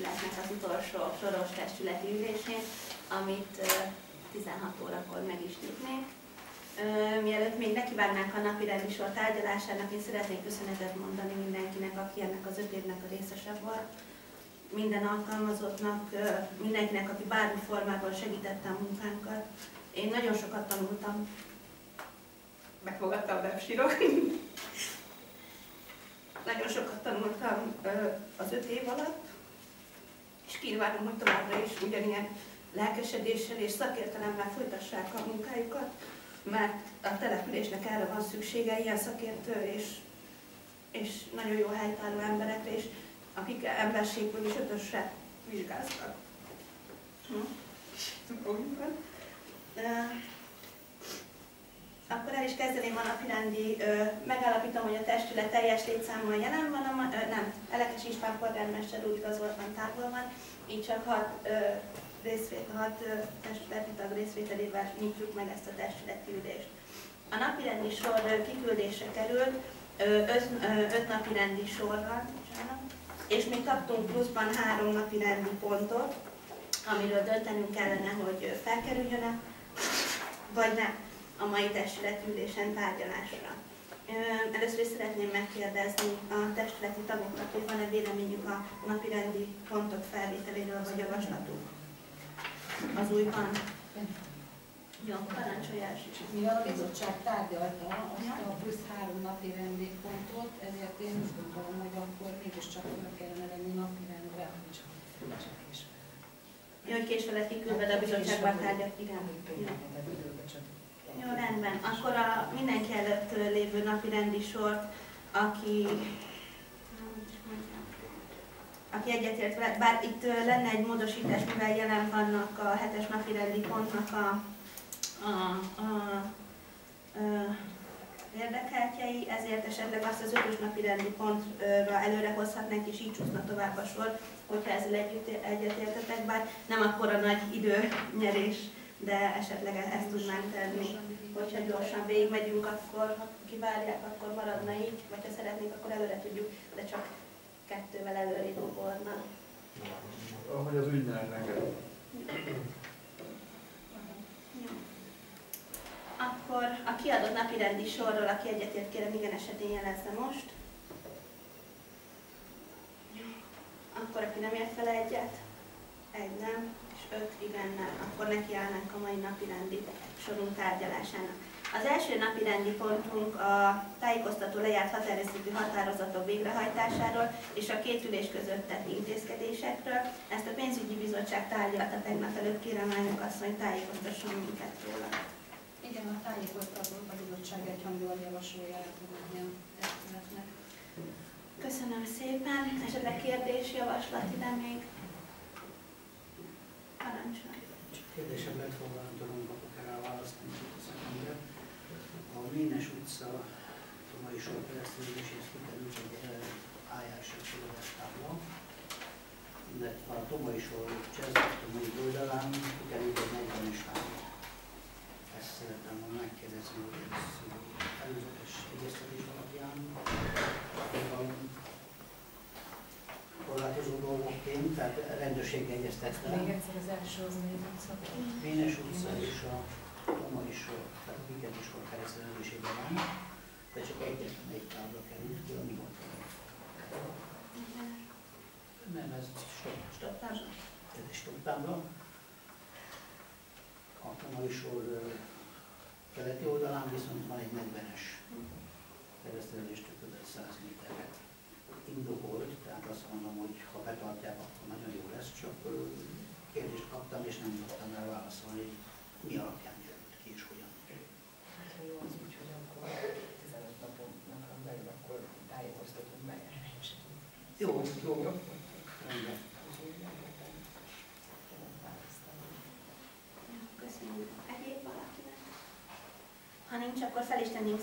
testületnek az utolsó soros testületi ülésén, amit 16 órakor meg is nyitnék. Mielőtt még nekivágnánk a napirendi sor tárgyalásának, én szeretnék köszönetet mondani mindenkinek, aki ennek az 5 évnek a részese volt. Minden alkalmazottnak, mindenkinek, aki bármi formában segítette a munkánkat. Én nagyon sokat tanultam. Megfogadta a websírok. Nagyon sokat tanultam az 5 év alatt, és kívánom, hogy továbbra is ugyanilyen lelkesedéssel és szakértelemmel folytassák a munkájukat, mert a településnek erre van szüksége, ilyen szakértő és nagyon jó helytálló emberekre, és akik emberségből is 5-ösre vizsgáztak. Akkor el is kezdeném a napirendi, megállapítom, hogy a testület teljes létszámmal jelen van, Elekes István polgármester úr igazoltan távol van, így csak 6 testületi tag részvételével nyitjuk meg ezt a testületi ülést. A napirendi sor kiküldésre került, 5 napirendi sorral, és még kaptunk pluszban 3 napirendi pontot, amiről döntenünk kellene, hogy felkerüljön-e, vagy nem a mai testületülésen tárgyalásra. Először is szeretném megkérdezni a testületi tagokat, hogy van-e véleményük a napirendi pontok felvételéről vagy javaslatuk az újban. Jó, parancsolás. Mivel a bizottság tárgyalta azt a plusz 3 napirendi pontot, ezért én úgy gondolom, hogy akkor mégiscsak meg kellene venni napirendre, hogy csak késve. Jó, hogy késve lett kiküldve, de a bizottságban tárgyalt, igen. Jó, rendben. Akkor a mindenki előtt lévő napirendi sort, aki egyetért vele, bár itt lenne egy módosítás, mivel jelen vannak a 7-es napirendi pontnak érdekeltjei, ezért esetleg azt az 5-ös napirendi pontra előre hozhatnánk, és így csúszna tovább a sor, hogyha ezzel egyetértetek, bár nem akkora nagy időnyerés, de esetleg ezt tudnánk tenni. Hogyha gyorsan végigmegyünk, akkor kivárják, akkor maradna így, vagy ha szeretnénk, akkor előre tudjuk, de csak 2-vel előrébb ugorna. Ahogy az ügynek neked. Akkor a kiadott napirendi sorról, aki egyetért, kérem, igen esetén jelezze most. Akkor aki nem ért vele egyet, 1 nem, és 5 igennel, akkor nekiállnánk a mai napirendi sorunk tárgyalásának. Az első napirendi pontunk a tájékoztató lejárt határidőszű határozatok végrehajtásáról és a 2 ülés között tett intézkedésekről. Ezt a pénzügyi bizottság tárgyalta tegnap előtt, kérem elnök asszony, tájékoztasson minket róla. Igen, a tájékoztató a bizottság egyhangúan javasolja elfogadni a testületnek. Köszönöm szépen. Esetleg kérdés, javaslat ide még? Parancsolj. Csak kérdésem lett volna, nem tudom, kapok el a választ, mint a szememre. A Ménes utca, Tomai sor keresztüléshez kikerült egy ájárságszolgálás tábla, illetve a Tomai sor Tomai oldalán kikerült egy 40-es tábla. Ezt szeretem volna megkérdezni, hogy ez előzetes egyeztetés alapján korlátozó dolgokként, tehát rendőrséggel egyeztetve. Még egyszer az első az Ménes utca. Ménes utca és a Tomai sor, tehát a Vigeti sor keresztülésében van, de csak egyetlen egy tábla került, külön mi volt? Nem, ez stop tábla. Ez egy stop tábla. A Tomai sor keleti oldalán viszont van egy 40-es keresztelést közel 100 méterre indokolt, tehát azt mondom, hogy ha betartják, akkor nagyon jó lesz, csak kérdést kaptam és nem tudtam rá válaszolni, hogy mi alapján került ki és hogyan. Jó, az úgy, hogy akkor 15 napon belül akkor tájékoztatunk meg. Jó. Rendben. Köszönjük. Egyéb valakinek? Ha nincs, akkor fel is tennénk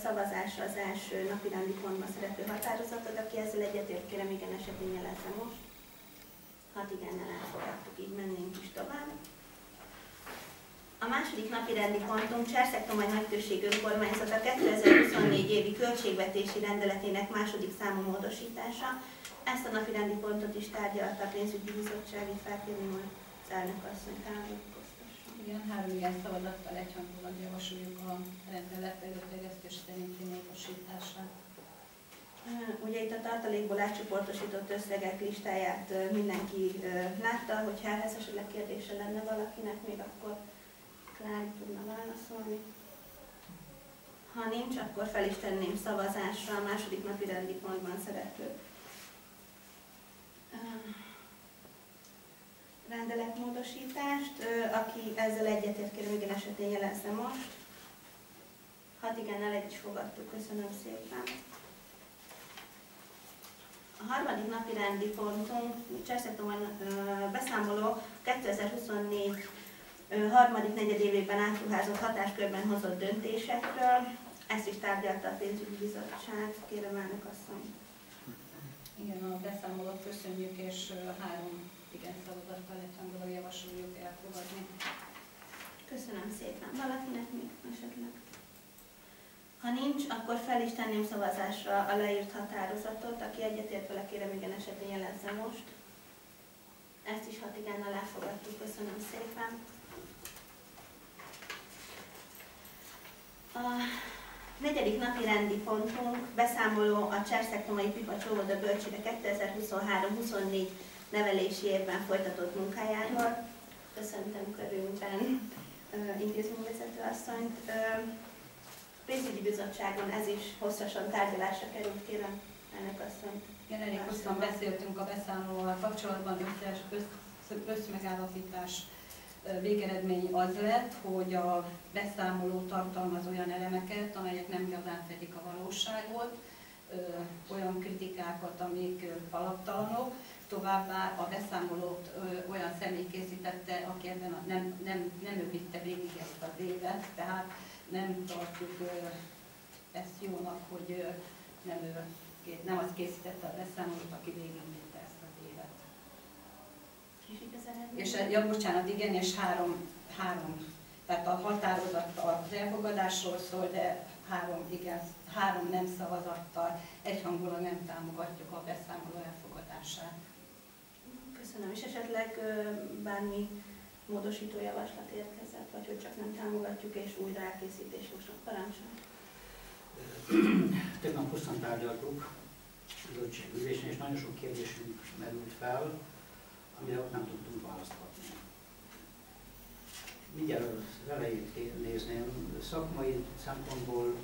szavazásra az első napirendi pontban szereplő határozatot. Aki ezzel egyetért, kérem, igen esetén jelezze most. 6 igennel elfogadtuk, így mennénk is tovább. A második napirendi pontunk Cserszeg-Tomaj Nagyközség Önkormányzata 2024 évi költségvetési rendeletének második számú módosítása. Ezt a napi rendi pontot is tárgyalta a pénzügyi bizottság, így felkérném az elnök asszony támogatkoztasson. Igen, 3 igen szavazattal egyhangulag javasoljuk a rendelet előterjesztés szerinti módosítását. Ugye itt a tartalékból átcsoportosított összegek listáját mindenki látta, hogyha ehhez esetleg kérdése lenne valakinek, még akkor Klári tudna válaszolni. Ha nincs, akkor fel is tenném szavazásra a második napi rendi pontban szereplő rendeletmódosítást. Aki ezzel egyetért, kérem, igen esetén jelezze most. 6 igennel egy is fogadtuk, köszönöm szépen. A harmadik napi rendi pontunk, Cserszegtomai beszámoló 2024 harmadik negyedévében átruházott hatáskörben hozott döntésekről. Ezt is tárgyalta a pénzügyi bizottság. Kérem, elnök asszony. Igen, a beszámolót köszönjük, és 3 igen szavazattal egyhangulag javasoljuk elfogadni. Köszönöm szépen. Valakinek még esetleg? Ha nincs, akkor fel is tenném szavazásra a leírt határozatot. Aki egyetért vele, kérem, igen esetén jelezze most. Ezt is 6 igennel elfogadtuk. Köszönöm szépen. A negyedik napi rendi pontunk beszámoló a Cserszegtomai Pipacs óvoda bölcsőde 2023-24 nevelési évben folytatott munkájáról. Köszöntöm körünkben intézményvezető asszonyt. Pénzügyi bizottságon ez is hosszasan tárgyalásra került, kérem, elnök asszonyt. Igen, elég hosszan beszéltünk a beszámolóval kapcsolatban, összmegállapítás végeredmény az lett, hogy a beszámoló tartalmaz olyan elemeket, amelyek nem igazán fedik a valóságot, olyan kritikákat, amik alaptalanok. Továbbá a beszámolót olyan személy készítette, aki ebben nem ő vitte végig ezt az évet, tehát nem tartjuk ezt jónak, hogy nem az készítette a beszámolót, aki végigvitte ezt az évet. És bocsánat, igen, és három, tehát a határozat az elfogadásról szól, de 3 nem szavazattal egyhangulag nem támogatjuk a beszámoló elfogadását. Köszönöm, és esetleg bármi módosító javaslat érkezett, vagy hogy csak nem támogatjuk, és újra elkészítés most parancsol? Tegnap hosszan tárgyaltuk bizottságülésen, és nagyon sok kérdésünk merült fel, amire ott nem tudtunk választ adni. Mindjárt az elejét nézném, szakmai szempontból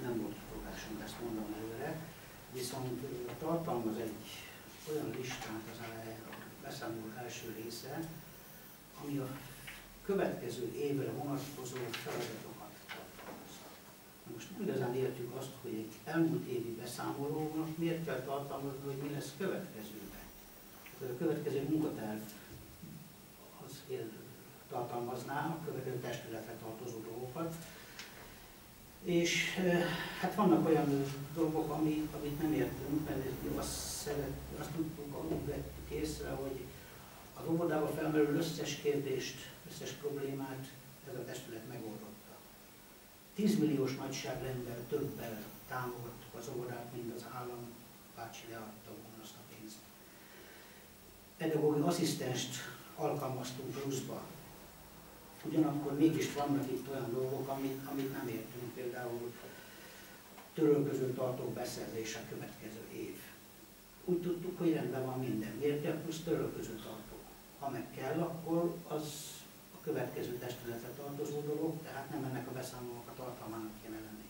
nem volt kifogásom, ezt mondom előre, viszont tartalmaz egy olyan listát az elején, a beszámoló első része, ami a következő évre vonatkozó feladatokat tartalmaz. Most nem igazán értjük azt, hogy egy elmúlt évi beszámolónak miért kell tartalmazni, hogy mi lesz következőben. A következő munkaterv az tartalmazná a következő testületre tartozó dolgokat. És hát vannak olyan dolgok, amit nem értünk, mert azt tudtuk, úgy vettük észre, hogy az óvodában felmerül összes kérdést, összes problémát ez a testület megoldotta. 10 milliós nagyságrendben többel támogattuk az óvodát, mint az állam bácsi leadta volna azt a pénzt. Pedagógiai asszisztenst alkalmaztunk pluszba. Ugyanakkor mégis vannak itt olyan dolgok, amit nem értünk, például törölköző tartók beszerzése a következő év. Úgy tudtuk, hogy rendben van minden. Miért kell plusz törölköző tartó? Ha meg kell, akkor az a következő testületre tartozó dolog, tehát nem ennek a beszámolónak a tartalmának kéne lenni.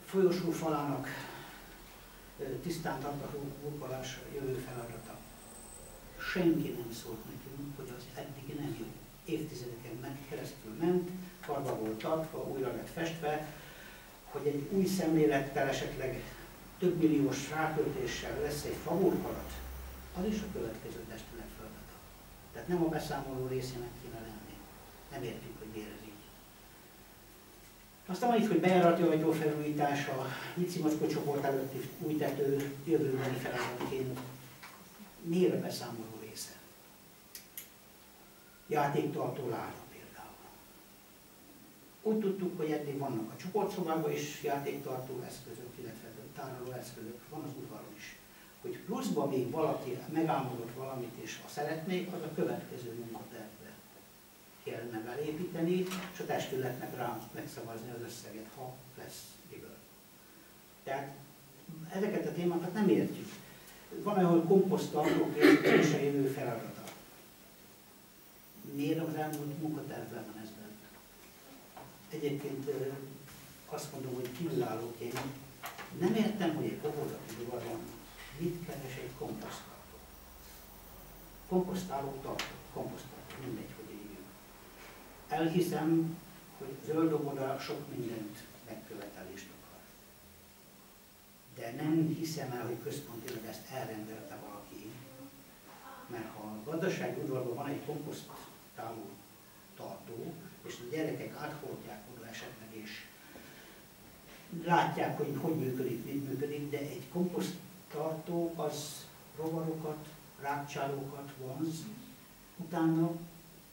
A folyosó falának tisztán tartható burkolása jövő feladata. Senki nem szólt nekünk, hogy az eddigi nem jó. Évtizedeken keresztül ment, karba volt tartva, újra lett festve, hogy egy új szemlélettel esetleg több milliós ráköltéssel lesz egy faburkolat, az is a következő testület feladata. Tehát nem a beszámoló részének kéne lenni. Nem értjük, hogy miért ez így. Aztán van itt, hogy bejárati ajtófelújítás, a Nyitszimacskó csoport előtti új tető jövőbeni feladatként. Miért a beszámoló része? Játéktartó láda például. Úgy tudtuk, hogy eddig vannak a csoportszobában is játéktartó eszközök, illetve tároló eszközök, van az udvaron is. Hogy pluszban még valaki megálmodott valamit, és ha szeretnék, az a következő munkatervbe kellene belépíteni, és a testületnek rá megszavazni az összeget, ha lesz miből. Tehát ezeket a témákat nem értjük. Van olyan komposzttartó készítése jövő feladata. Miért az elmúlt munkatervben van ez benne? Egyébként azt mondom, hogy kívülállók, én nem értem, hogy egy kohózati udvarban mit keres egy komposzttartó. Komposztáló tartó, komposzttartó, mindegy, hogy hívjuk. Elhiszem, hogy zöldoboda sok mindent megkövetelést akar. De nem hiszem el, hogy központilag ezt elrendelte valaki. Mert ha a gazdasági udvarban van egy komposztáló tartó, és a gyerekek áthordják oda esetleg, és látják, hogy hogy működik, mit működik, de egy komposzttartó az rovarokat, rákcsálókat vonz, utána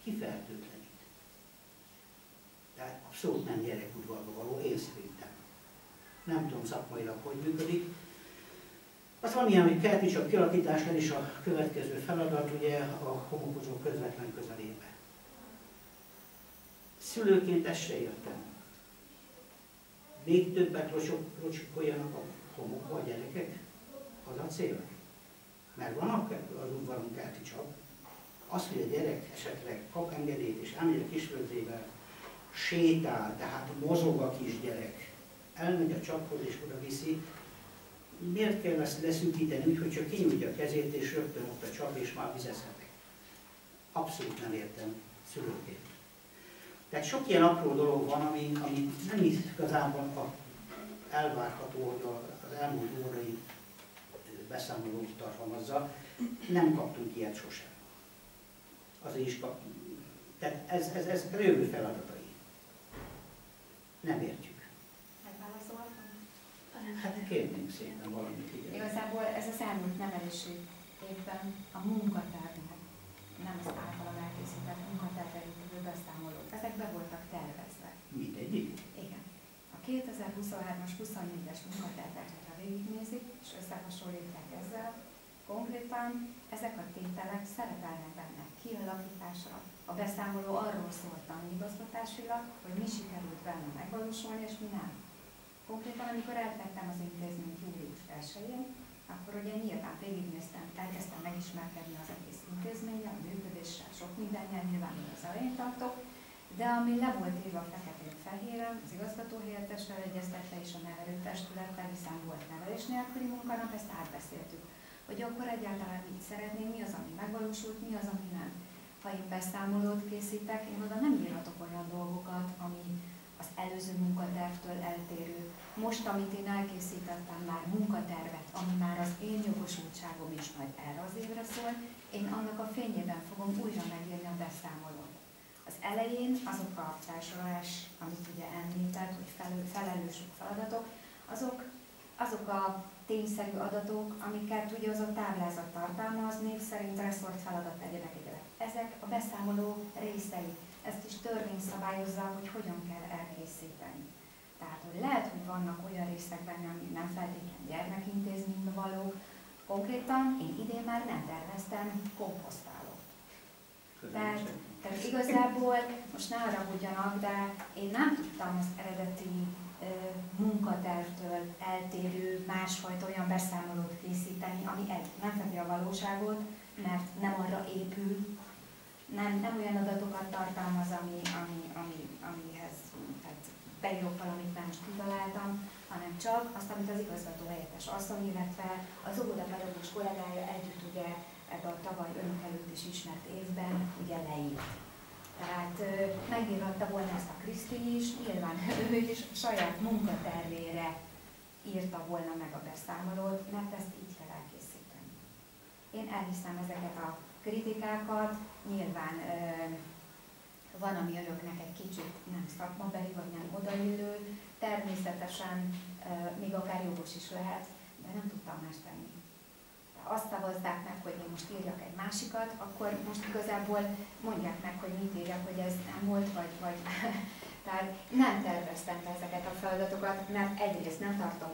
kifertőtlenít. Tehát abszolút nem gyerekudvarba való, én szerintem. Nem tudom szakmailag, hogy működik. Az van ilyen, hogy kerti csak kialakítás is a következő feladat, ugye a homokozó közvetlen közelébe. Szülőként ezt se értem. Még többet locsikoljanak a homokba a gyerekek? Az a cél? Mert vannak az udvaron kerti csap. Az, hogy a gyerek esetleg kap engedélyt és elmegy a kisvölgyével, sétál, tehát mozog a kisgyerek, elmegy a csaphoz és oda viszi, miért kell ezt leszűkíteni úgy, hogy csak kinyújtja a kezét és rögtön ott a csap és már vizezhetek? Abszolút nem értem szülőként. Tehát sok ilyen apró dolog van, ami nem igazából elvárható, hogy az elmúlt órai beszámolót tartalmazza. Nem kaptunk ilyet sosem. Azért is kaptunk. Tehát ez a jövő feladatai. Nem értjük. Hát kérnénk szépen valamit, igen. Igazából ez az elmúlt nevelési évben a munkatervnek, nem az általam elkészített munkatervekről beszámolók, ezek be voltak tervezve. Mindegyik? Igen. A 2023-as, 24-es munkaterveket, ha végignézik, és összehasonlítják ezzel, konkrétan ezek a tételek szerepelnek benne kialakításra. A beszámoló arról szólt tanigazgatásilag, hogy mi sikerült benne megvalósulni, és mi nem. Konkrétan, amikor eltettem az intézményt július 1-én, akkor ugye nyilván végignéztem, elkezdtem megismerkedni az egész intézménnyel, a működéssel, sok mindennyel, nyilván még az elején tartok, de ami le volt írva feketén-fehéren, az igazgatóhelyettessel egyeztetve és a nevelőtestülettel, hiszen volt nevelés nélküli munkanap, ezt átbeszéltük, hogy akkor egyáltalán mit szeretnénk, mi az, ami megvalósult, mi az, ami nem. Ha én beszámolót készítek, én oda nem írhatok olyan dolgokat, ami az előző munkatervtől eltérő. Most, amit én elkészítettem már munkatervet, ami már az én jogosultságom is majd erre az évre szól, én annak a fényében fogom újra megírni a beszámolót. Az elején azok a felsorolás, amit ugye említett, hogy felelősök, feladatok, azok a tényszerű adatok, amiket ugye az a táblázat tartalmaz, név szerint reszort feladat egyebek. Ezek a beszámoló részei. Ezt is törvény szabályozza, hogy hogyan kell elkészíteni. Tehát, hogy lehet, hogy vannak olyan részek benne, ami nem feltétlenül gyermekintézménybe valók. Konkrétan én idén már nem terveztem komposztálót. Tehát igazából, most ne haragudjanak, de én nem tudtam az eredeti munkatervtől eltérő, másfajta olyan beszámolót készíteni, ami nem fedi a valóságot, mert nem arra épül, nem olyan adatokat tartalmaz, amihez beírok valamit, nem most kitaláltam, hanem csak azt, amit az igazgató helyettes asszony, illetve az óvodapedagógus kollégája együtt ugye ebben a tavaly önök előtt is ismert évben ugye leírt. Tehát megíratta volna ezt a Kriszti is, nyilván ő is saját munkatervére írta volna meg a beszámolót, mert ezt így kell elkészíteni. Én elhiszem ezeket a kritikákat, nyilván van, ami önöknek egy kicsit nem szakmabeli, vagy nem odaillő, természetesen még akár jogos is lehet, de nem tudtam más tenni. Azt szavazzák meg, hogy én most írjak egy másikat, akkor most igazából mondják meg, hogy mit írjak, hogy ez nem volt, vagy tehát nem terveztem be ezeket a feladatokat, mert egyrészt nem tartom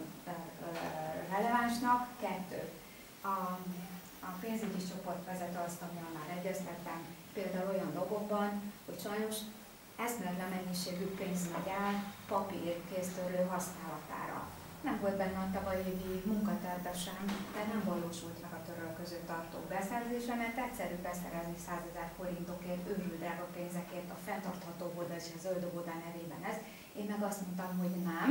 relevánsnak, 2. a pénzügyi csoportvezető asztalnál már egyeztettem, például olyan dolgokban, hogy sajnos eszméletlen mennyiségű pénz megy el papír kéztörlő használatára. Nem volt benne a tavalyi évi munkaterve sem, de nem valósult meg a törölköző tartók beszerzése, mert egyszerű beszerezni 100 000 forintokért, őrült drága pénzekért a fenntartható óvoda és a zöld óvoda nevében ez. Én meg azt mondtam, hogy nem,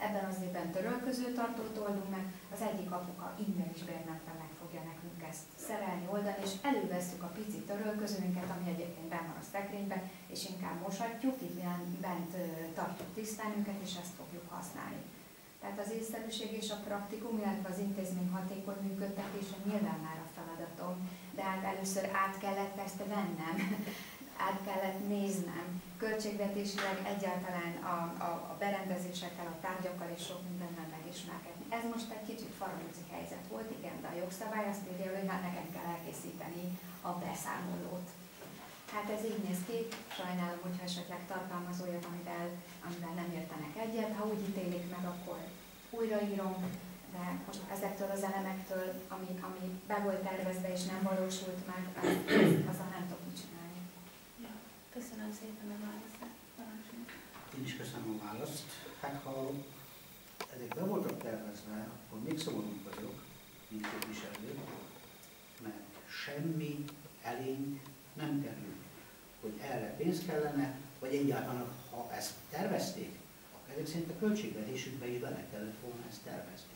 ebben az évben törölköző tartót oldunk meg, az egyik apuka ingyen is bérmentve meg fogja nekünk ezt szerelni, oldani, és elővesszük a pici törölközőnket, ami egyébként benn van a szekrényben, és inkább mosatjuk, így bent tartjuk tisztán és ezt fogjuk használni. Tehát az észszerűség és a praktikum, illetve az intézmény hatékony működtetése nyilván már a feladatom, de hát először át kellett ezt vennem, át kellett néznem, költségvetésileg egyáltalán a berendezésekkel, a tárgyakkal és sok mindennel megismerkedni. Ez most egy kicsit faramúci helyzet volt, igen, de a jogszabály azt írja, hogy hát nekem kell elkészíteni a beszámolót. Hát ez így néz ki, sajnálom, hogyha esetleg tartalmaz olyat, amivel nem értenek egyet, ha úgy ítélik meg, akkor újraírom, de most ezektől az elemektől, ami be volt tervezve és nem valósult meg, azzal nem tudok mit csinálni. Ja, köszönöm szépen a választ. Én is köszönöm a választ. Hát ha ezek be voltak tervezve, akkor még szomorúbb vagyok, mint képviselő, mert semmi elénk nem kerül, hogy erre pénz kellene, vagy egyáltalán, ha ezt tervezték, akkor ezek szerint a költségvetésükbe is bele kellett volna ezt tervezni.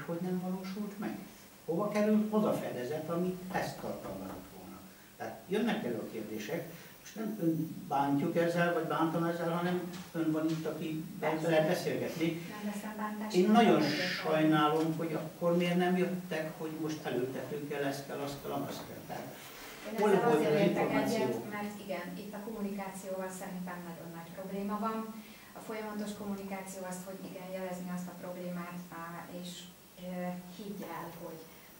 Hogy nem valósult meg? Hova került az a fedezet, ami ezt tartalmazott volna? Tehát jönnek elő a kérdések, most nem ön bántjuk ezzel, vagy bántam ezzel, hanem ön van itt, aki lehet beszélgetni. Nem veszem bántást. Én nagyon sajnálom, hogy akkor miért nem jöttek, hogy most előttető kell, ezt kell, azt kell, azt kell. Tehát én ezzel azért értek egyet, mert igen, itt a kommunikációval szerintem nagyon nagy probléma van. A folyamatos kommunikáció az, hogy igen, jelezni azt a problémát, és higgy el,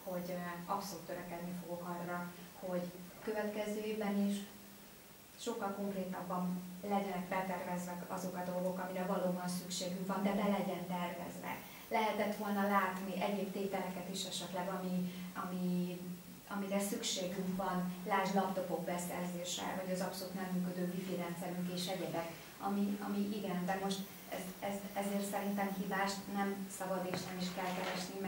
hogy abszolút törekedni fogok arra, hogy következő évben is sokkal konkrétabban legyenek betervezve azok a dolgok, amire valóban szükségünk van, de be legyen tervezve. Lehetett volna látni egyéb tételeket is esetleg, amire szükségünk van, lásd laptopok beszerzése, vagy az abszolút nem működő wifi rendszerünk és egyebek, ami igen, de most ezért szerintem hibást nem szabad és nem is kell keresni,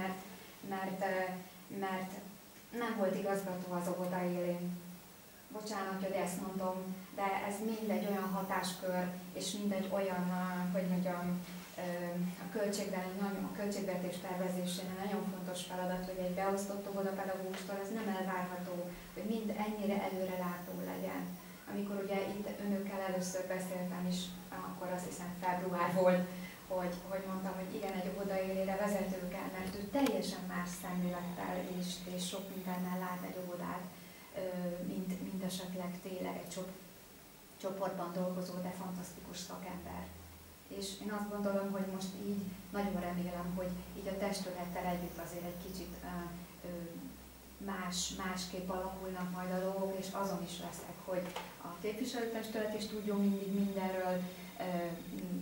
mert nem volt igazgató az óvoda élén. Bocsánat, hogy ezt mondom, de ez mindegy olyan hatáskör, és mindegy olyan, hogy mondjam, a költségvetés tervezésénél nagyon fontos feladat, hogy egy beosztott óvodapedagógustól ez nem elvárható, hogy mind ennyire előrelátó legyen. Amikor ugye itt önökkel először beszéltem is, akkor azt hiszem február volt, hogy mondtam, hogy igen, egy óvoda élére vezető kell, mert ő teljesen más szemlélettel és sok mindennel lát egy óvodát, mint esetleg tényleg egy csoportban dolgozó, de fantasztikus szakember. És én azt gondolom, hogy most így nagyon remélem, hogy így a testülettel együtt azért egy kicsit másképp alakulnak majd a dolgok, és azon is leszek, hogy a képviselőtestület is tudjon mindig mindenről,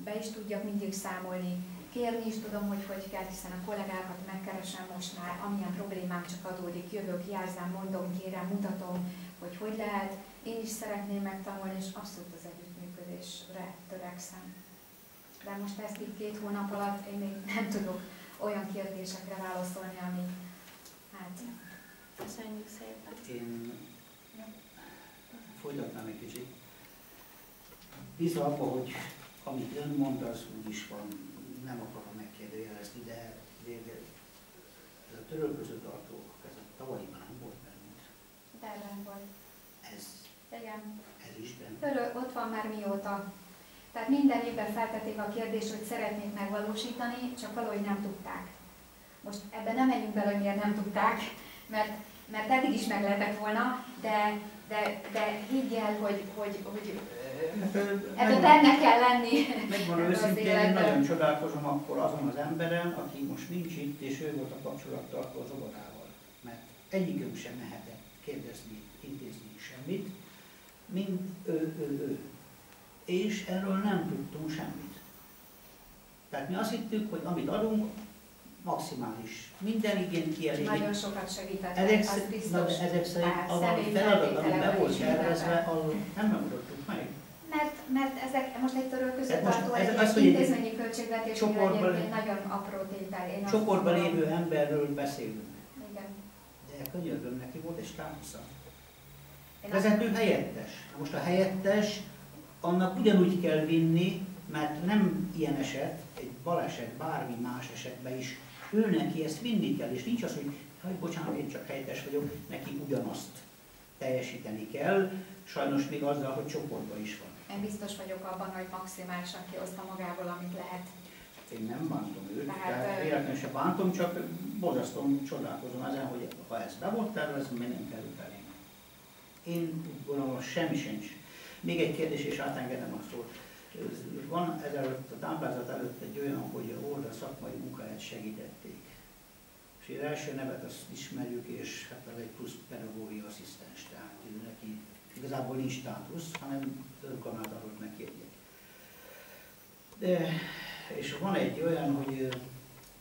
be is tudjak mindig számolni, kérni is tudom, hogy kell, hiszen a kollégákat megkeresem most már, amilyen problémám csak adódik, jövök, jelzem, mondom, kérem, mutatom, hogy lehet. Én is szeretném megtanulni, és abszolút az együttműködésre törekszem. De most ezt így 2 hónap alatt én még nem tudok olyan kérdésekre válaszolni, ami hát... Köszönjük szépen. Én folytatnám egy kicsit. Bízva abba, hogy amit ön mond, az úgy is van, nem akarom megkérdőjelezni, de ez a törölköző tartó, ez a tavalyiban nem volt bennünk. De nem volt. Ez is benne. Ott van már mióta. Tehát minden évben feltették a kérdést, hogy szeretnék megvalósítani, csak valahogy nem tudták. Most ebben nem menjünk bele, hogy miért nem tudták, mert eddig is meg lehetett volna, de higgy el, hogy ebben benne kell lenni. Megvan őszintén, én nagyon csodálkozom akkor azon az emberen, aki most nincs itt, és ő volt a kapcsolattartó az óvodával. Mert egyikünk sem mehetett kérdezni, intézni semmit, mint ő. És erről nem tudtunk semmit. Tehát mi azt hittük, hogy amit adunk, maximális. Minden igényt kielégít. Nagyon sokat segített, Ezek, az biztos. ezek szerint Bár az a személy feladat, ami be felvétele volt is tervezve, mindenben. az nem megoldottuk meg. Mert ezek most egy törölköző Tehát most tartó, ezek egy azt, hogy intézményi költségvetésnél csoportban- egyébként nagyon apró tétel. Én azt Csoportban gondolom. lévő emberről beszélünk. Igen. De könyörgöm, neki volt egy státusza. Én azt- Vezető helyettes. Most a helyettes, annak ugyanúgy kell vinni, mert nem ilyen eset, egy baleset, bármi más esetben is ő neki ezt vinni kell, és nincs az, hogy bocsánat, én csak helyettes vagyok, neki ugyanazt teljesíteni kell, sajnos még azzal, hogy csoportban is van. Én biztos vagyok abban, hogy maximálisan kihozta magából, amit lehet. Én nem bántom őt, Tehát, tehát véletlenül sem bántom, csak borzasztóan csodálkozom ezen, hogy ha ez be volt tervezve, miért nem került elég. Én úgy gondolom, semmi sincs. Még egy kérdés, és átengedem a szót. Van ezelőtt, a táblázat előtt egy olyan, hogy a oldal szakmai munkáját segítették. És az első nevet azt ismerjük, és hát az egy plusz pedagógiai asszisztens, tehát neki igazából nincs státusz, hanem önkormányzat adott neki egyet. És van egy olyan, hogy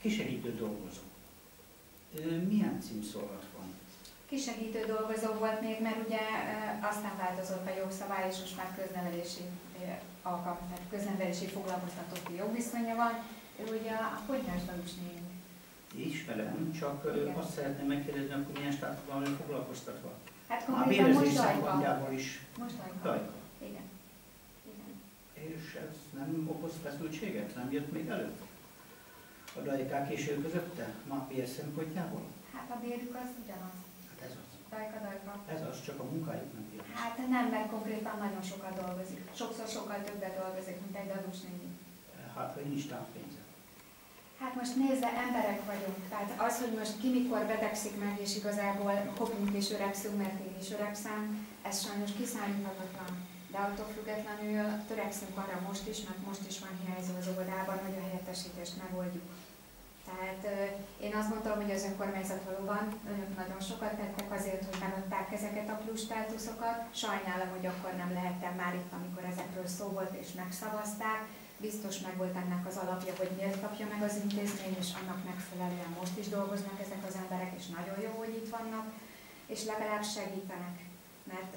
kisegítő dolgozó. Milyen címszólat van? Kisegítő dolgozó volt még, mert ugye aztán változott a jogszabály, és most már köznevelési köznevelési foglalkoztatói jogviszonya van. Ő ugye a Konyhás Danus néni. Ismerem, csak Igen. azt szeretném megkérdezni, akkor milyen státuszban van foglalkoztatva? Hát Már konkrétan bérezés most Dajka. szempontjából is. Most Dajka. Dajka. Igen. Igen. És ez nem okoz feszültséget? Nem jött még elő? A dajkák és ő közötte? Már bér szempontjából? Hát a bérük az ugyanaz. Hát ez az. Dajka. Ez az, csak a munkájuk nem jön. Hát nem, mert konkrétan nagyon sokat dolgozik. Sokszor sokkal többet dolgozik, mint egy dadus néni. Hát, hogy nincs táppénze. Hát most nézze, emberek vagyunk. Tehát az, hogy most ki mikor betegszik meg, és igazából kopunk és öregszünk, mert én is öregszem, ez sajnos kiszámíthatatlan. De attól függetlenül törekszünk arra most is, mert most is van hiányzó az óvodában, hogy a helyettesítést megoldjuk. Tehát én azt gondolom, hogy az önkormányzat valóban, önök nagyon sokat tettek azért, hogy megadták ezeket a plusz státuszokat. Sajnálom, hogy akkor nem lehettem már itt, amikor ezekről szó volt és megszavazták. Biztos meg volt ennek az alapja, hogy miért kapja meg az intézmény, és annak megfelelően most is dolgoznak ezek az emberek, és nagyon jó, hogy itt vannak, és legalább segítenek.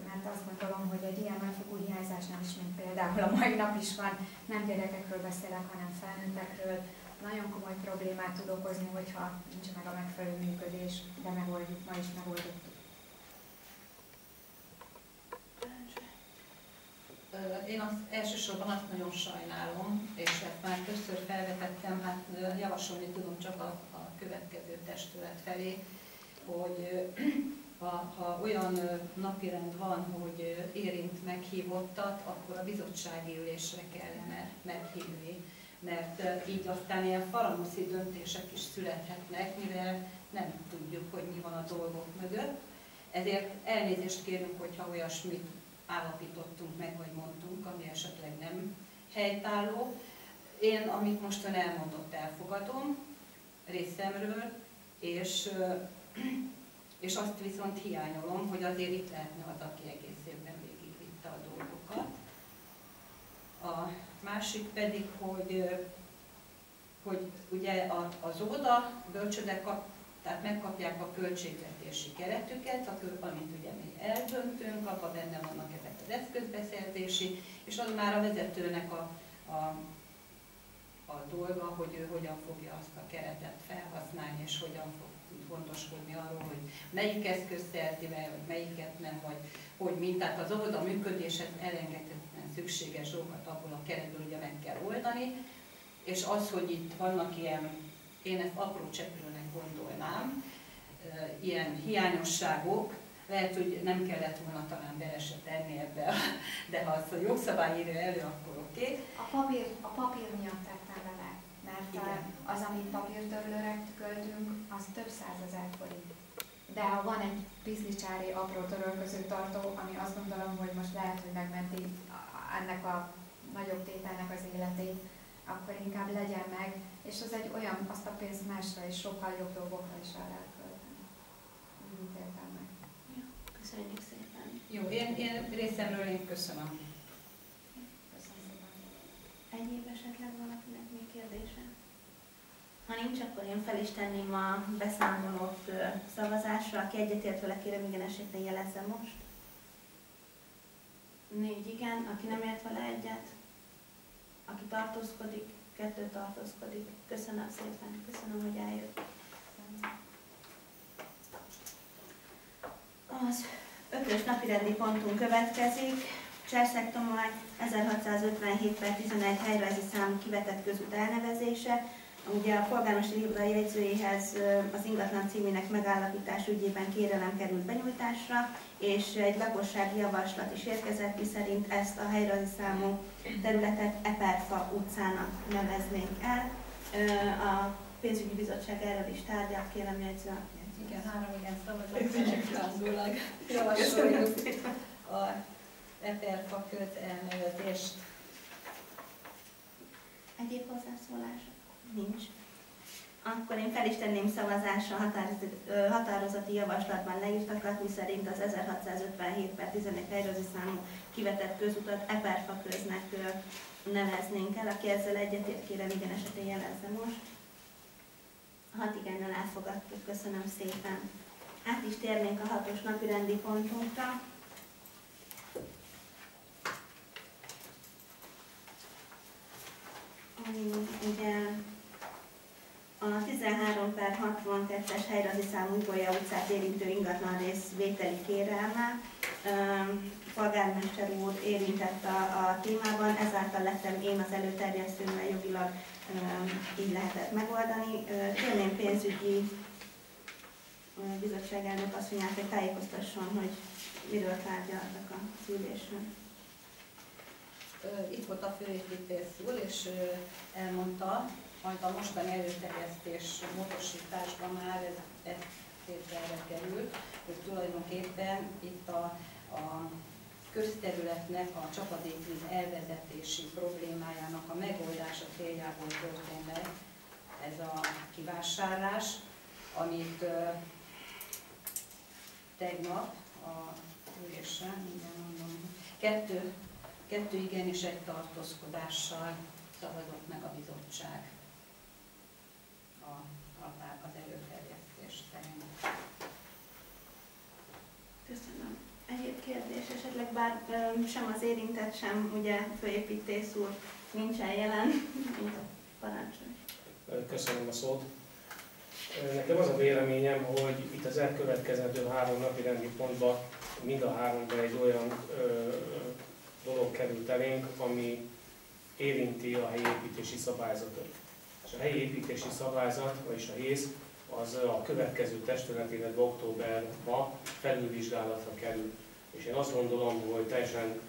Mert azt gondolom, hogy egy ilyen nagyfokú hiányzásnál is, mint például a mai nap is van, nem gyerekekről beszélek, hanem felnőttekről, nagyon komoly problémát tud okozni, hogyha nincs meg a megfelelő működés, de megoldjuk, ma is megoldottuk. Én elsősorban azt nagyon sajnálom, és ezt már többször felvetettem, hát javasolni tudom csak a következő testület felé, hogy ha olyan napirend van, hogy érint meghívottat, akkor a bizottsági ülésre kellene meghívni, mert így aztán ilyen faramoszi döntések is születhetnek, mivel nem tudjuk, hogy mi van a dolgok mögött. Ezért elnézést kérünk, hogyha olyasmit állapítottunk meg, vagy mondtunk, ami esetleg nem helytálló. Én, amit most ön elmondott, elfogadom részemről, és azt viszont hiányolom, hogy azért itt lehetne az, aki egész évben végigvitte a dolgokat. A másik pedig, hogy ugye az óvoda bölcsődek tehát megkapják a költségvetési keretüket, amit ugye mi eldöntünk, abban benne vannak ezek az eszközbeszerzési, és az már a vezetőnek a dolga, hogy ő hogyan fogja azt a keretet felhasználni, és hogyan fog gondoskodni arról, hogy melyik eszköz szerzi be, vagy melyiket nem, vagy hogy mint. Tehát az óvoda működéshez elengedhetetlen szükséges dolgokat abból a keretből ugye meg kell oldani, és az, hogy itt vannak ilyen, én ezt apró cseprőnek gondolnám, ilyen hiányosságok, lehet, hogy nem kellett volna talán bele se tenni ebbe, de ha azt a jogszabály írja elő, akkor oké. A papír miatt tettem bele, mert az, amit papírtörlőre költünk, az több 100 000 forint. De ha van egy piszlicsári apró törölköző tartó, ami azt gondolom, hogy most lehet, hogy megmenti ennek a nagyobb tételnek az életét, akkor inkább legyen meg, és az egy olyan, azt a pénzt másra és sokkal jobb dolgokra is el lehet költeni. Úgy értem meg. Ja, köszönjük szépen. Jó, én részemről köszönöm. Köszönöm szépen. Egyéb esetleg valakinek még kérdése? Ha Ha nincs, akkor én fel is tenném a beszámolót szavazásra. Aki egyetért vele, kérem igen esetben jelezze most. 4 igen, aki nem ért vele egyet, aki tartózkodik, 2 tartózkodik. Köszönöm szépen, köszönöm, hogy eljött. Az 5-ös napirendi pontunk következik. Cserszeg-Tomoly 1657/11 helyrajzi számú kivetett közút elnevezése. Ugye a polgármesteri iroda jegyzőjéhez az ingatlan címének megállapítás ügyében kérelem került benyújtásra, és egy lakossági javaslat is érkezett, miszerint ezt a helyrajzi számú területet Eperfa utcának neveznénk el. A pénzügyi bizottság erről is tárgyalt, kérem jegyző. Igen, 3 igen szavazat, javasoljuk a Eperfa köz elnevezést. Egyéb hozzászólások? Nincs. Akkor én fel is tenném szavazásra határozati javaslatban leírtakat, miszerint az 1657/11 helyrajzi számú kivetett közutat Eperfa köznek neveznénk el. Aki ezzel egyetért, kérem igen esetén jelezze most. 6 igennel elfogadtuk, köszönöm szépen. Át is térnénk a 6-os napirendi pontunkra. Ugye a 13/62-es helyrajzi számú Ibolya utcát érintő ingatlan rész vételi kérelme. Polgármester úr érintett a témában, ezáltal lettem én az előterjesztő, mert jogilag így lehetett megoldani. Kérném pénzügyi bizottságelnök azt mondják, hogy tájékoztasson, hogy miről tárgyaltak a ülésen. Itt volt a főépítész úr, és elmondta, majd a mostani előterjesztés módosításban már ez tételre került, hogy tulajdonképpen itt a közterületnek a csapadékvíz elvezetési problémájának a megoldása céljából történt meg ez a kivásárlás, amit tegnap a ülésen, mindjárt mondom, kettő igen és egy tartózkodással szavazott meg a bizottság az előterjesztés szerint. Köszönöm. Egyéb kérdés esetleg, bár sem az érintett, sem ugye főépítész úr nincsen jelen, mint a parancsolás. Köszönöm a szót. Nekem az a véleményem, hogy itt az elkövetkezendő 3 napirendi pontban mind a 3-ban egy olyan dolog került elénk, ami érinti a helyi építési szabályzatot. És a helyi építési szabályzat, vagyis a HÉSZ, az a következő testület, illetve októberben felülvizsgálatra kerül. És én azt gondolom, hogy teljesen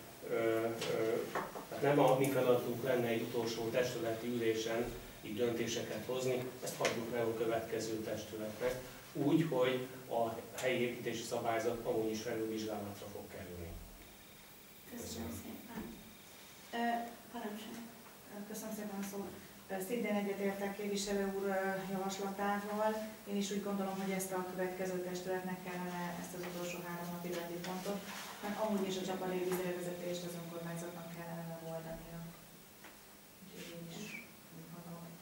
nem a mi feladatunk lenne egy utolsó testületi ülésen így döntéseket hozni, ezt hagyjuk meg a következő testületnek, úgy, hogy a helyi építési szabályzat amúgy is felülvizsgálatra fog kerülni. Köszönöm szépen. Parancsolj. Köszönöm szépen a szót. Szintén egyetértek képviselő úr javaslatával. Én is úgy gondolom, hogy ezt a következő testületnek kellene ezt az utolsó 3 napirendi pontot, mert amúgy is a csapadékvíz elvezetést az önkormányzatnak kellene megoldania. Úgyhogy én is úgy gondolom, hogy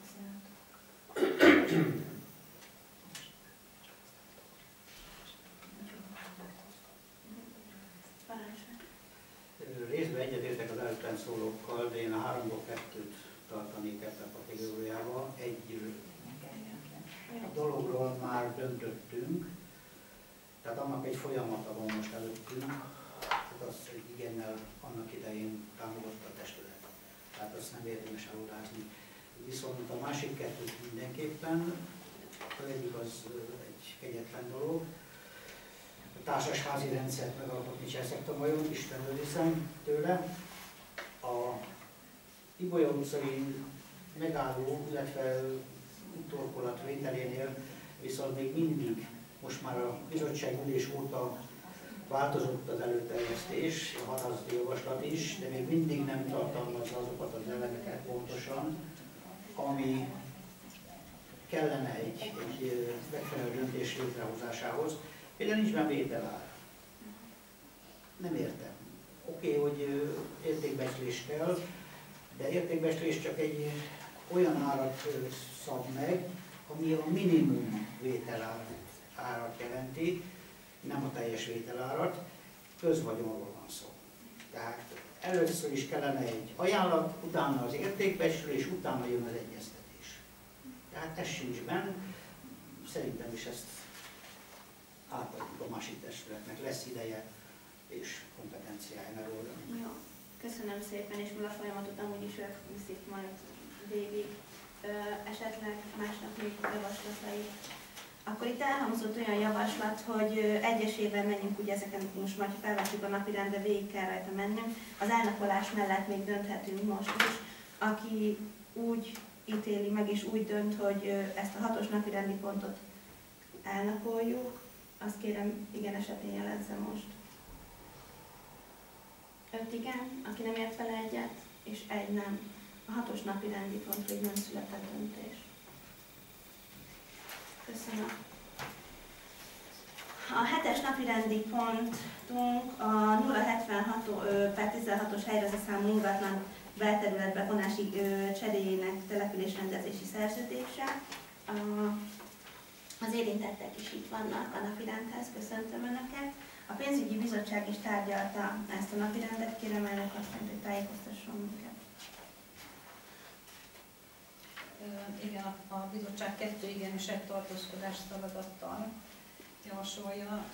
köszönöm. Részben egyetértek az előttem szólókkal, de én a 3-ból 2-t tartanék ebben a kategóriában. A dologról már döntöttünk, tehát annak egy folyamata van most előttünk, tehát azt igennel annak idején támogatta a testület. Tehát azt nem érdemes elodázni. Viszont a másik 2 mindenképpen, az egyik az egy kegyetlen dolog, társasházi rendszert megalkotni Cserszeg-Tomolyon, Istenről hiszem tőle. A Ibolya utcai megálló, illetve torkolat vételénél viszont még mindig, most már a bizottság ülés óta változott az előterjesztés, a határozati javaslat is, de még mindig nem tartalmazza azokat az elemeket pontosan, ami kellene egy megfelelő döntés létrehozásához. Például nincs benne vételár. Nem értem. Oké, hogy értékbecslés kell, de értékbecslés csak egy olyan árat szab meg, ami a minimum vételárat jelenti, nem a teljes vételárat, közvagyonról van szó. Tehát először is kellene egy ajánlat, utána az értékbecsülés, utána jön az egyeztetés. Tehát ez sincs benne, szerintem is ezt átadjuk a másik testületnek, lesz ideje és kompetenciája megoldani. Jó, köszönöm szépen, és mivel a folyamatot amúgy is ők viszik majd végig, esetleg másnak még javaslatai. Akkor itt elhangzott olyan javaslat, hogy egyesével menjünk, ugye ezeken most majd felvettük a napirendre, végig kell rajta mennünk. Az elnapolás mellett még dönthetünk most is. Aki úgy ítéli meg és úgy dönt, hogy ezt a 6-os napirendi pontot elnapoljuk, azt kérem igen esetén jelezze most. 5 igen, aki nem ért vele egyet, és 1 nem. A 6-os napirendi pontról így nem született döntés. Köszönöm. A 7-es napirendi pontunk a 076/16-os helyrehozási ingatlan belterületbe vonási cseréjének településrendezési szerződése. Az érintettek is itt vannak a napirendhez, köszöntöm Önöket. A pénzügyi bizottság is tárgyalta ezt a napirendet, kérem elnök asszonyt, hogy tájékoztasson minket. Igen, a bizottság 2 igen és 1 tartózkodás szavazattal javasolja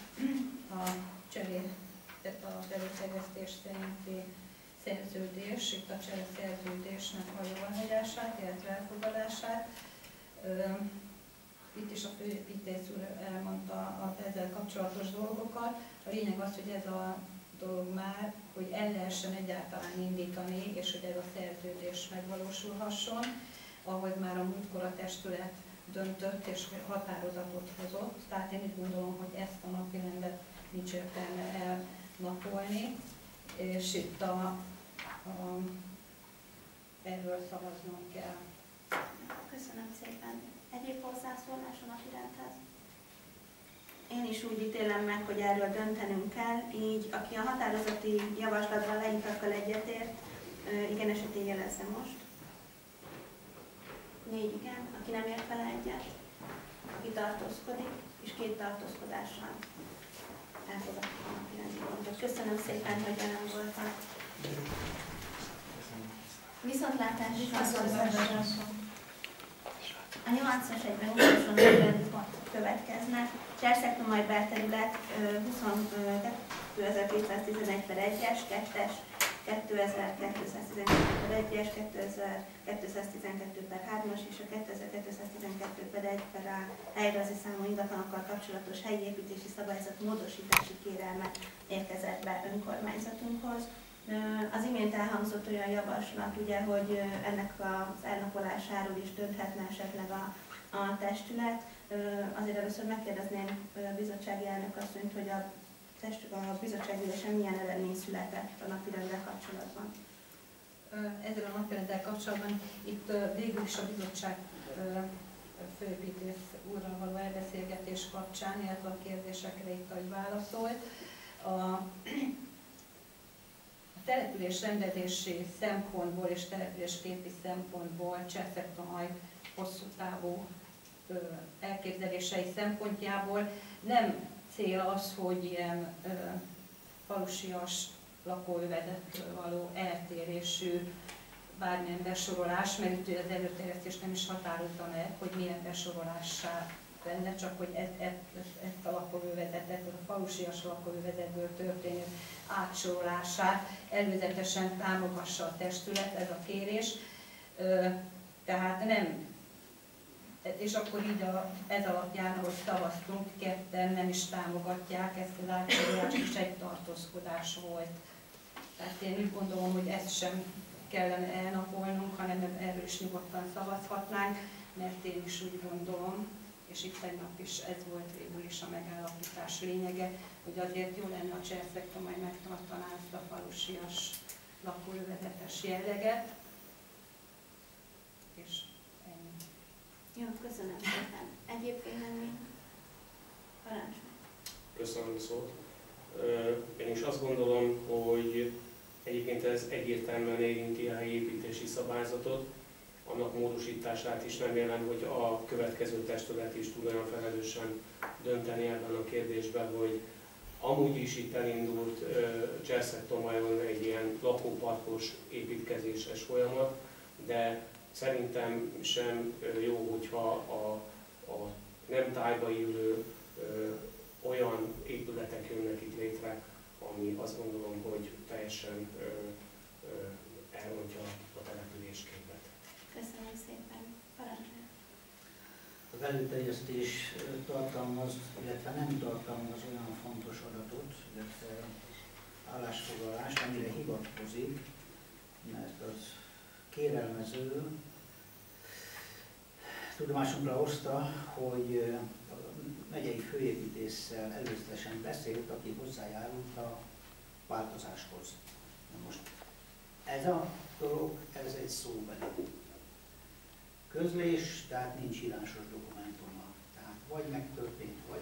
a cserét, tehát az előterjesztés szerinti szerződés, itt a csere szerződésnek a jóváhagyását, illetve elfogadását. Itt is a főépítész úr elmondta ezzel kapcsolatos dolgokat. A lényeg az, hogy ez a dolog már, hogy el lehessen egyáltalán indítani, és hogy ez a szerződés megvalósulhasson, ahogy már a múltkor a testület döntött és határozatot hozott. Tehát én úgy gondolom, hogy ezt a napirendet nincs értelme elnapolni, és itt erről szavaznunk kell. Köszönöm szépen. Egyéb hozzászólás a napirendhez? Én is úgy ítélem meg, hogy erről döntenünk kell, így aki a határozati javaslatra leírtakkal egyetért, igen esetén jelezze most. 4 igen, aki nem ért vele egyet, aki tartózkodik, és 2 tartózkodással elfogadtuk a napirendi pontot. Köszönöm szépen, hogy jelen voltak. Viszontlátásra! A 8-as egyben utolsó napirendi pont következnek. Cserszegtomai belterület 22.211/1-es, 2-es, 2212/1-es, 2212/3-as és a 2212/1 helyrajzi számú ingatlanokkal kapcsolatos helyi építési szabályzat módosítási kérelme érkezett be önkormányzatunkhoz. Az imént elhangzott olyan javaslat, ugye, hogy ennek az elnapolásáról is dönthetne esetleg a testület. Azért először megkérdezném bizottsági elnök asszonyt, hogy a bizottságülésen milyen eredmény született a napirenddel kapcsolatban. Ezzel a napirenddel kapcsolatban itt végül is a bizottság főépítész úrral való elbeszélgetés kapcsán, illetve a kérdésekre itt ahogy válaszolt. A település rendezési szempontból és településképi szempontból Cserszegtomaj hosszú távú elképzelései szempontjából nem cél az, hogy ilyen falusias lakóövezetről való eltérésű bármilyen besorolás, mert itt az előterjesztés nem is határozza meg, hogy milyen besorolássá lenne, csak hogy ezt a lakóövezetet, a falusias lakóövezetből történő átsorolását előzetesen támogassa a testület, ez a kérés. Tehát nem, és akkor így ez alapján, ahogy szavaztunk, 2 nem is támogatják ezt az átsorolást, és 1 tartózkodás volt. Tehát én úgy gondolom, hogy ezt sem kellene elnapolnunk, hanem erről is nyugodtan szavazhatnánk, mert én is úgy gondolom, és itt tegnap is ez volt végül is a megállapítás lényege, hogy azért jó lenne a Cserszegtomaj megtartaná ezt a falusias lakóövezetes jelleget, és ennyi. Jó, köszönöm szépen. Egyéb vélemény? Parancsolj. Köszönöm a szót. Én is azt gondolom, hogy egyébként ez egyértelműen érinti a helyi építési szabályzatot. annak módosítását is remélem, hogy a következő testület is tud olyan felelősen dönteni ebben a kérdésben, hogy amúgy is itt elindult Cserszeg-Tomajon egy ilyen lakóparkos építkezéses folyamat, de szerintem sem jó, hogyha a nem tájba illő olyan épületek jönnek itt létre, ami azt gondolom, hogy teljesen elrontja a településképet. Köszönöm szépen. Parancsolja. Az előterjesztés tartalmaz, illetve nem tartalmaz olyan fontos adatot, illetve állásfoglalást, amire hivatkozik, mert az kérelmező tudomásunkra hozta, hogy a megyei főépítéssel előzetesen beszélt, aki hozzájárult a változáshoz. Na most ez a dolog, ez egy szóbeli közlés, tehát nincs írásos dokumentuma. Tehát vagy megtörtént, vagy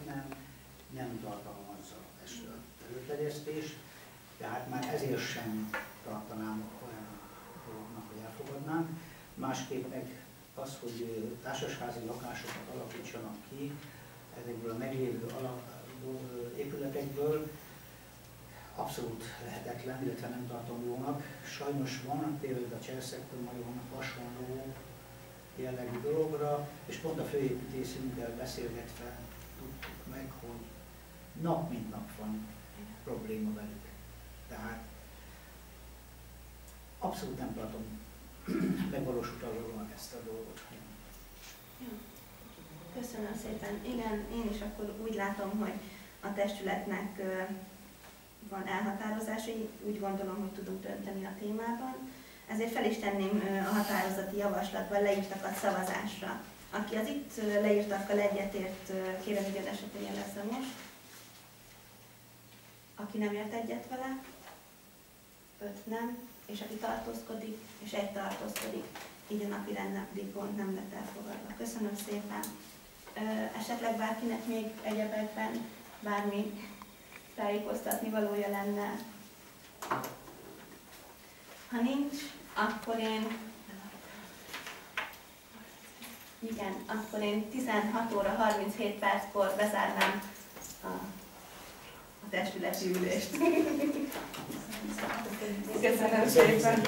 nem tartalmazza ezt az előterjesztést, tehát már ezért sem tartanám olyan dolognak, hogy elfogadnánk. Másképp meg az, hogy társasházi lakásokat alakítsanak ki ezekből a meglévő épületekből, abszolút lehetetlen, illetve nem tartom jónak. Sajnos van például a Cserszeg-Tomajon hasonló jellegű dologra, és pont a főépítészünkkel beszélgetve tudtuk meg, hogy nap mint nap van probléma velük. Tehát abszolút nem tartom megvalósíthatóan ezt a dolgot. Jó. Köszönöm szépen. Igen, én is akkor úgy látom, hogy a testületnek van elhatározása, úgy gondolom, hogy tudunk dönteni a témában. Ezért fel is tenném a határozati javaslatban leírtakat szavazásra. Aki az itt leírtakkal egyetért, kérem, hogy az esetén lesz most. Aki nem ért egyet vele, 5 nem, és aki tartózkodik, és 1 tartózkodik, így a napi rendi pont nem lett elfogadva. Köszönöm szépen. Esetleg bárkinek még egyebekben bármi tájékoztatni valója lenne? Ha nincs, akkor én 16 óra 37 perckor bezárnám a testületi ülést. Köszönöm szépen!